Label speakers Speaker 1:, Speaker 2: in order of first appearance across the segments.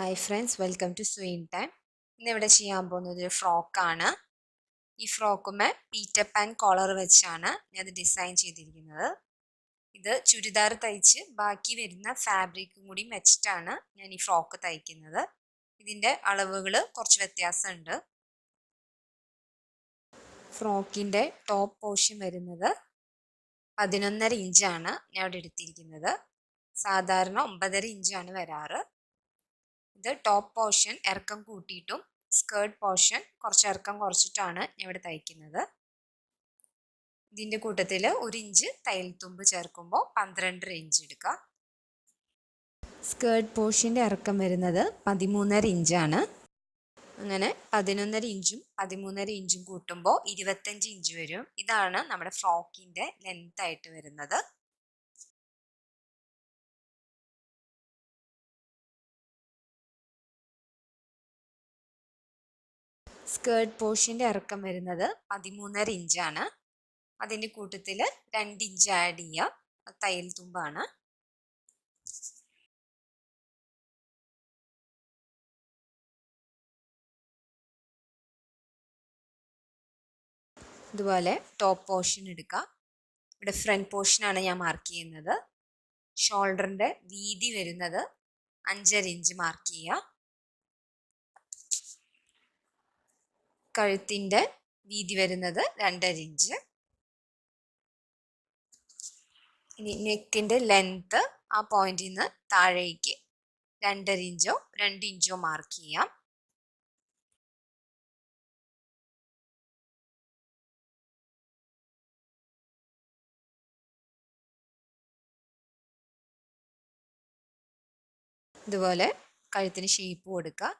Speaker 1: Hi friends, welcome to സ്വീൻ time. ഇന്നിവിടെ ചെയ്യാൻ പോകുന്നത് ഒരു ഫ്രോക്കാണ്. ഈ ഫ്രോക്കുമേ പീറ്റർ പാൻ കോളർ വെച്ചാണ് ഞാൻ ഇത് ഡിസൈൻ ചെയ്തിരിക്കുന്നത്. ഇത് ചുരിദാർ തയ്ച്ച് ബാക്കി വരുന്ന ഫാബ്രിക്കും കൂടി വെച്ചിട്ടാണ് ഞാൻ ഈ ഫ്രോക്ക് തയ്ക്കുന്നത്. ഇതിൻ്റെ അളവുകൾ കുറച്ച് വ്യത്യാസമുണ്ട്. ഫ്രോക്കിൻ്റെ ടോപ്പ് പോർഷൻ വരുന്നത് 11.5 ഇഞ്ചാണ് ഞാൻ ഇവിടെ എടുത്തിരിക്കുന്നത്. സാധാരണ 9.5 ഇഞ്ചാണ് വരാറ്. ഇത് ടോപ്പ് പോർഷൻ ഇറക്കം കൂട്ടിയിട്ടും സ്കേർട്ട് പോർഷൻ കുറച്ച് ഇറക്കം കുറച്ചിട്ടാണ് ഞാൻ ഇവിടെ തയ്ക്കുന്നത്. ഇതിൻ്റെ കൂട്ടത്തിൽ 1 ഇഞ്ച് തയ്യൽ തുമ്പ് ചേർക്കുമ്പോൾ 12.5 ഇഞ്ച് എടുക്കുക. സ്കേർട്ട് പോർഷൻ്റെ ഇറക്കം വരുന്നത് 13.5 ഇഞ്ചാണ്. അങ്ങനെ 11.5 ഇഞ്ചും 13.5 ഇഞ്ചും കൂട്ടുമ്പോൾ 25 ഇഞ്ച് വരും. ഇതാണ് നമ്മുടെ ഫ്രോക്കിൻ്റെ ലെങ്ത് ആയിട്ട് വരുന്നത്. സ്കേർട്ട് പോർഷൻ്റെ ഇറക്കം വരുന്നത് 13.5 ഇഞ്ചാണ്. അതിൻ്റെ കൂട്ടത്തിൽ 2 ഇഞ്ച് ആഡ് ചെയ്യുക, തയ്യൽ തുമ്പാണ്. ഇതുപോലെ ടോപ്പ് പോർഷൻ എടുക്കുക. ഇവിടെ ഫ്രണ്ട് പോർഷനാണ് ഞാൻ മാർക്ക് ചെയ്യുന്നത്. ഷോൾഡറിൻ്റെ വീതി വരുന്നത് 5.5 ഇഞ്ച് മാർക്ക് ചെയ്യുക. കഴുത്തിൻ്റെ വീതി വരുന്നത് 2.5 ഇഞ്ച്. ഇനി നെക്കിൻ്റെ ലെങ്ത്ത് ആ പോയിന്റിൽ നിന്ന് താഴേക്ക് 2.5 ഇഞ്ചോ 2 ഇഞ്ചോ മാർക്ക് ചെയ്യാം. ഇതുപോലെ കഴുത്തിന് ഷേപ്പ് കൊടുക്കുക.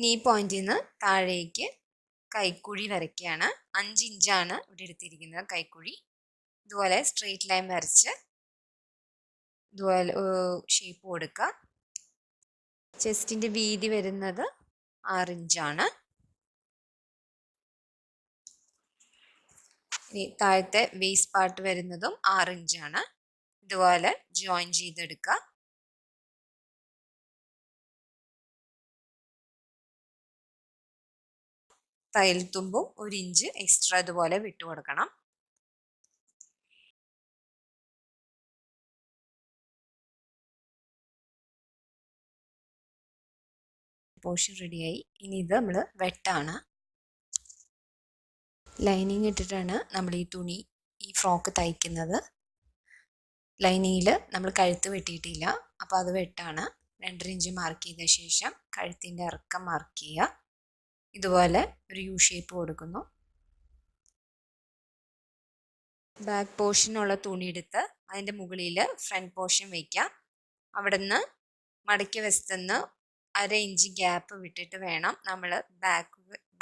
Speaker 1: ഇനി ഈ പോയിന്റിൽ നിന്ന് താഴേക്ക് കൈക്കുഴി വരയ്ക്കുകയാണ്. 5 ഇഞ്ചാണ് ഇവിടെ എടുത്തിരിക്കുന്നത് കൈക്കുഴി. ഇതുപോലെ സ്ട്രെയിറ്റ് ലൈൻ വരച്ച് ഇതുപോലെ ഷേപ്പ് കൊടുക്കുക. ചെസ്റ്റിൻ്റെ വീതി വരുന്നത് 6 ഇഞ്ചാണ്. ഇനി താഴത്തെ വേസ്റ്റ് പാർട്ട് വരുന്നതും 6 ഇഞ്ചാണ്. ഇതുപോലെ ജോയിൻ ചെയ്തെടുക്കുക. തയ്യൽ തുമ്പും 1 ഇഞ്ച് എക്സ്ട്രാ ഇതുപോലെ വിട്ടു കൊടുക്കണം. പോർഷൻ റെഡിയായി. ഇനി ഇത് നമ്മൾ വെട്ടാണ്. ലൈനിങ് ഇട്ടിട്ടാണ് നമ്മൾ ഈ ഫ്രോക്ക് തയ്ക്കുന്നത്. ലൈനിങ്ങിൽ നമ്മൾ കഴുത്ത് വെട്ടിയിട്ടില്ല, അപ്പോൾ അത് വെട്ടാണ്. 2.5 ഇഞ്ച് മാർക്ക് ചെയ്ത ശേഷം കഴുത്തിൻ്റെ ഇറക്കം മാർക്ക് ചെയ്യുക. ഇതുപോലെ ഒരു യു ഷേപ്പ് കൊടുക്കുന്നു. ബാക്ക് പോർഷനുള്ള തുണി എടുത്ത് അതിൻ്റെ മുകളിൽ ഫ്രണ്ട് പോർഷൻ വയ്ക്കുക. അവിടെ നിന്ന് മടക്കി വശത്തുനിന്ന് 1/2 ഇഞ്ച് ഗ്യാപ്പ് വിട്ടിട്ട് വേണം നമ്മൾ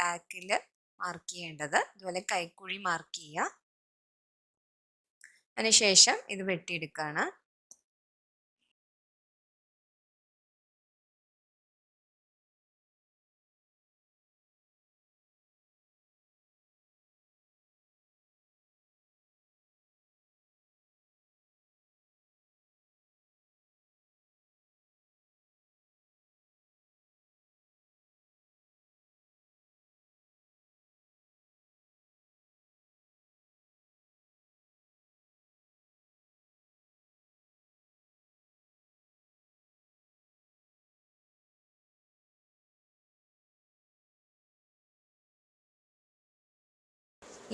Speaker 1: ബാക്കിൽ മാർക്ക് ചെയ്യേണ്ടത്. ഇതുപോലെ കൈക്കുഴി മാർക്ക് ചെയ്യുക. അതിനുശേഷം ഇത് വെട്ടിയെടുക്കുകയാണ്.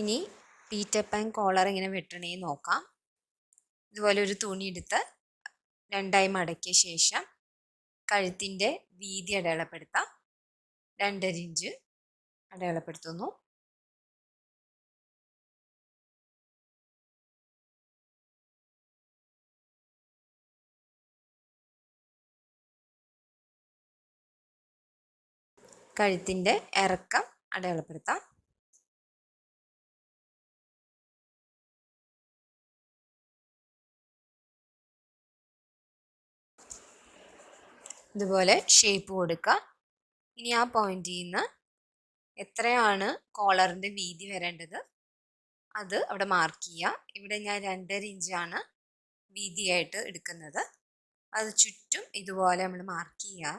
Speaker 1: ഇനി പീറ്റർ പാൻ കോളർ എങ്ങനെ വെട്ടണേന്ന് നോക്കാം. ഇതുപോലെ ഒരു തുണി എടുത്ത് 2ആയി മടക്കിയ ശേഷം കഴുത്തിൻ്റെ വീതി അടയാളപ്പെടുത്താം. 2.5 ഇഞ്ച് അടയാളപ്പെടുത്തുന്നു. കഴുത്തിൻ്റെ ഇറക്കം അടയാളപ്പെടുത്താം. ഇതുപോലെ ഷേപ്പ് കൊടുക്കുക. ഇനി ആ പോയിന്റിൽ നിന്ന് എത്രയാണ് കോളറിൻ്റെ വീതി വരേണ്ടത് അത് അവിടെ മാർക്ക് ചെയ്യുക. ഇവിടെ ഞാൻ 2.5 ഇഞ്ചാണ് വീതിയായിട്ട് എടുക്കുന്നത്. അത് ചുറ്റും ഇതുപോലെ നമ്മൾ മാർക്ക് ചെയ്യുക.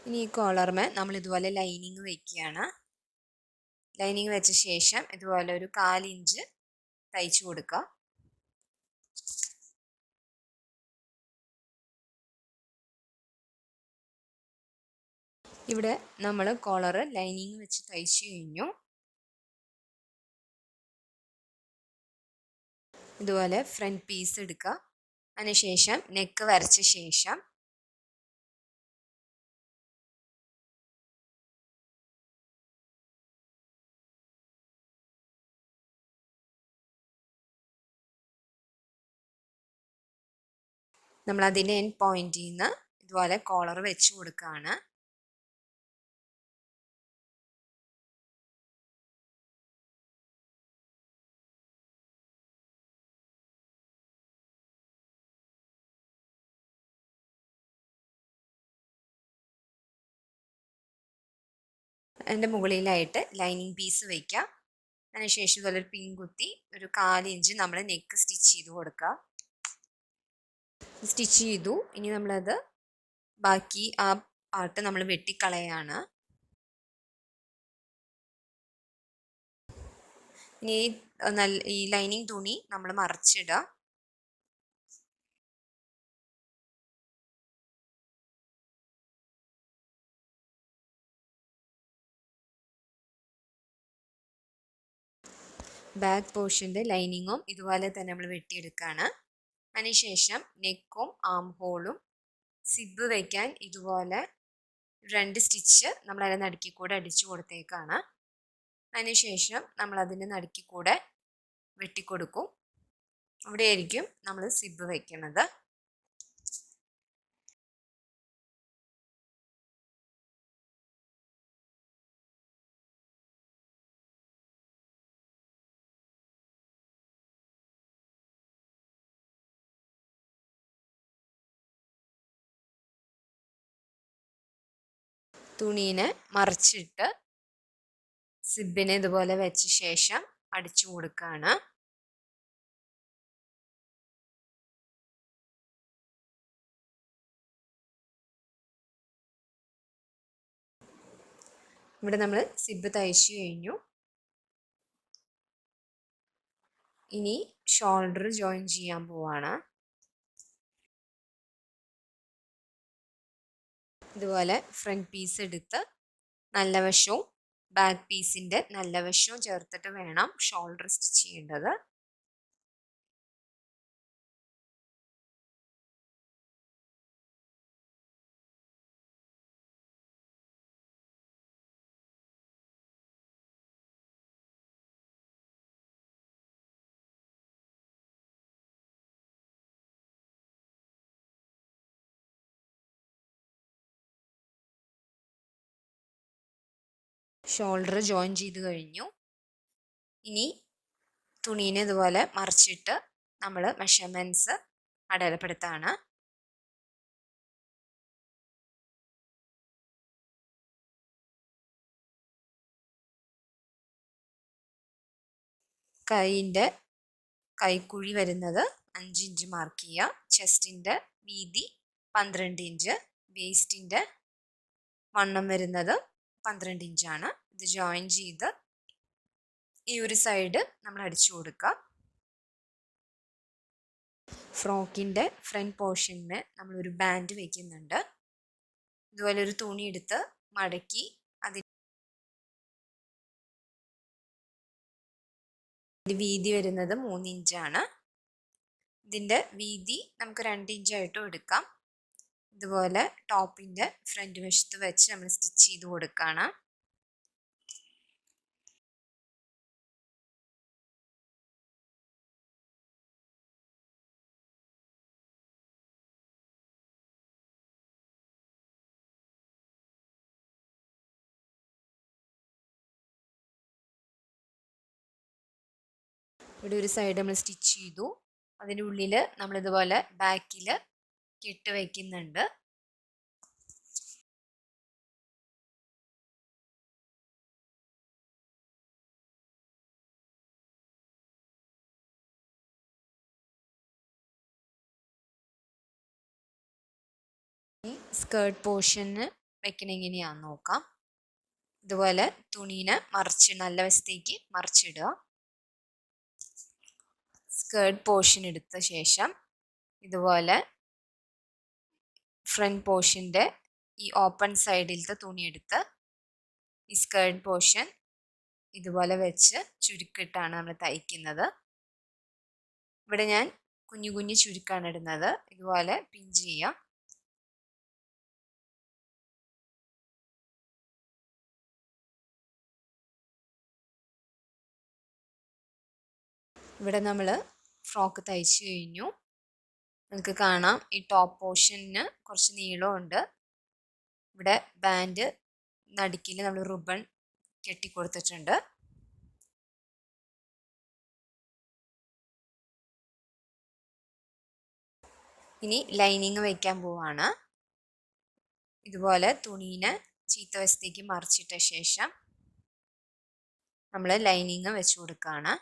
Speaker 1: ഇനി ഈ കോളർമേ നമ്മൾ ഇതുപോലെ ലൈനിങ് വെക്കുകയാണ്. ലൈനിങ് വെച്ച ശേഷം ഇതുപോലെ ഒരു 1/4 ഇഞ്ച് തയ്ച്ചു കൊടുക്കുക. ഇവിടെ നമ്മൾ കോളർ ലൈനിങ് വെച്ച് തയ്ച്ചു കഴിഞ്ഞു. ഇതുപോലെ ഫ്രണ്ട് പീസ് എടുക്കുക. അതിനുശേഷം നെക്ക് വരച്ച ശേഷം നമ്മൾ അതിൻ്റെ എൻഡ് പോയിന്റിൽ നിന്ന് ഇതുപോലെ കോളർ വെച്ച് കൊടുക്കുകയാണ്. അതിൻ്റെ മുകളിലായിട്ട് ലൈനിങ് പീസ് വയ്ക്കുക. അതിനുശേഷം ഇതുപോലെ ഒരു പിൻ കുത്തി ഒരു 1/4 ഇഞ്ച് നമ്മൾ നെക്ക് സ്റ്റിച്ച് ചെയ്ത് കൊടുക്കുക. സ്റ്റിച്ച് ചെയ്തു. ഇനി നമ്മളത് ബാക്കി ആ പാർട്ട് നമ്മൾ വെട്ടിക്കളയാണ്. ഇനി ഈ ലൈനിങ് തുണി നമ്മൾ മറിച്ചിടുക. ബാക്ക് പോർഷൻ്റെ ലൈനിങ്ങും ഇതുപോലെ തന്നെ നമ്മൾ വെട്ടിയെടുക്കുകയാണ്. അതിനുശേഷം നെക്കും ആം ഹോളും സിബ് വയ്ക്കാൻ ഇതുപോലെ 2 സ്റ്റിച്ച് നമ്മൾ അതിൻ്റെ നടുക്കി കൂടെ അടിച്ചു കൊടുത്തേക്കാണ്. അതിനുശേഷം നമ്മൾ അതിൻ്റെ നടുക്കി കൂടെ വെട്ടിക്കൊടുക്കും. അവിടെ ആയിരിക്കും നമ്മൾ സിബ് വയ്ക്കുന്നത്. തുണീനെ മറിച്ചിട്ട് സിബിനെ ഇതുപോലെ വെച്ച ശേഷം അടിച്ചു കൊടുക്കുകയാണ്. ഇവിടെ നമ്മൾ സിബ് തയ്ച്ചു കഴിഞ്ഞു. ഇനി ഷോൾഡർ ജോയിൻ ചെയ്യാൻ പോവാണ്. ഇതുപോലെ ഫ്രണ്ട് പീസ് എടുത്ത് നല്ല വശവും ബാക്ക് പീസിൻ്റെ നല്ല വശവും ചേർത്തിട്ട് വേണം ഷോൾഡർ സ്റ്റിച്ച് ചെയ്യേണ്ടത്. ഷോൾഡർ ജോയിൻ ചെയ്ത് കഴിഞ്ഞു. ഇനി തുണീനെ ഇതുപോലെ മറിച്ചിട്ട് നമ്മൾ മെഷർമെൻറ്റ്സ് അടയാളപ്പെടുത്താണ്. കൈക്കുഴി വരുന്നത് 5 ഇഞ്ച് മാർക്ക് ചെയ്യുക. ചെസ്റ്റിൻ്റെ വീതി 12 ഇഞ്ച്. വേസ്റ്റിൻ്റെ വണ്ണം വരുന്നത് 12 ഇഞ്ചാണ്. ഇത് ജോയിൻ ചെയ്ത് ഈ ഒരു സൈഡ് നമ്മൾ അടിച്ചു കൊടുക്കുക. ഫ്രോക്കിൻ്റെ ഫ്രണ്ട് പോർഷനിൽ നമ്മളൊരു ബാൻഡ് വെക്കുന്നുണ്ട്. ഇതുപോലെ ഒരു തുണി എടുത്ത് മടക്കി അതിൻ്റെ വീതി വരുന്നത് 3 ഇഞ്ചാണ്. ഇതിൻ്റെ വീതി നമുക്ക് 2 ഇഞ്ചായിട്ടും എടുക്കാം. ഇതുപോലെ ടോപ്പിൻ്റെ ഫ്രണ്ട് വശത്ത് വെച്ച് നമ്മൾ സ്റ്റിച്ച് ചെയ്ത് കൊടുക്കുകയാണ്. ഇവിടെ ഒരു സൈഡ് നമ്മൾ സ്റ്റിച്ച് ചെയ്തു. അതിൻ്റെ ഉള്ളിൽ നമ്മളിതുപോലെ ബാക്കിൽ കെട്ട് വയ്ക്കുന്നുണ്ട്. ഈ സ്കേർട്ട് പോർഷന് വെക്കണ എങ്ങനെയാണെന്ന് നോക്കാം. ഇതുപോലെ തുണീനെ നല്ല വശത്തേക്ക് മറിച്ചിടുക. സ്കേർട്ട് പോർഷൻ എടുത്ത ശേഷം ഇതുപോലെ ഫ്രണ്ട് പോർഷൻ്റെ ഈ ഓപ്പൺ സൈഡിലത്തെ തുണി എടുത്ത് ഈ സ്കേർട്ട് പോർഷൻ ഇതുപോലെ വെച്ച് ചുരുക്കിട്ടാണ് നമ്മൾ തയ്ക്കുന്നത്. ഇവിടെ ഞാൻ കുഞ്ഞു കുഞ്ഞു ചുരുക്കാണ് ഇടുന്നത്. ഇതുപോലെ പിൻ ചെയ്യാം. ഇവിടെ നമ്മൾ ഫ്രോക്ക് തയ്ച്ചു കഴിഞ്ഞു. നിങ്ങൾക്ക് കാണാം ഈ ടോപ്പ് പോർഷന് കുറച്ച് നീളമുണ്ട്. ഇവിടെ ബാൻഡ് നടുക്കിൽ നമ്മൾ റിബൺ കെട്ടിക്കൊടുത്തിട്ടുണ്ട്. ഇനി ലൈനിങ് വയ്ക്കാൻ പോവാണ്. ഇതുപോലെ തുണീനെ ചീത്ത വശത്തേക്ക് മറിച്ചിട്ട ശേഷം നമ്മൾ ലൈനിങ് വെച്ച് കൊടുക്കുകയാണ്.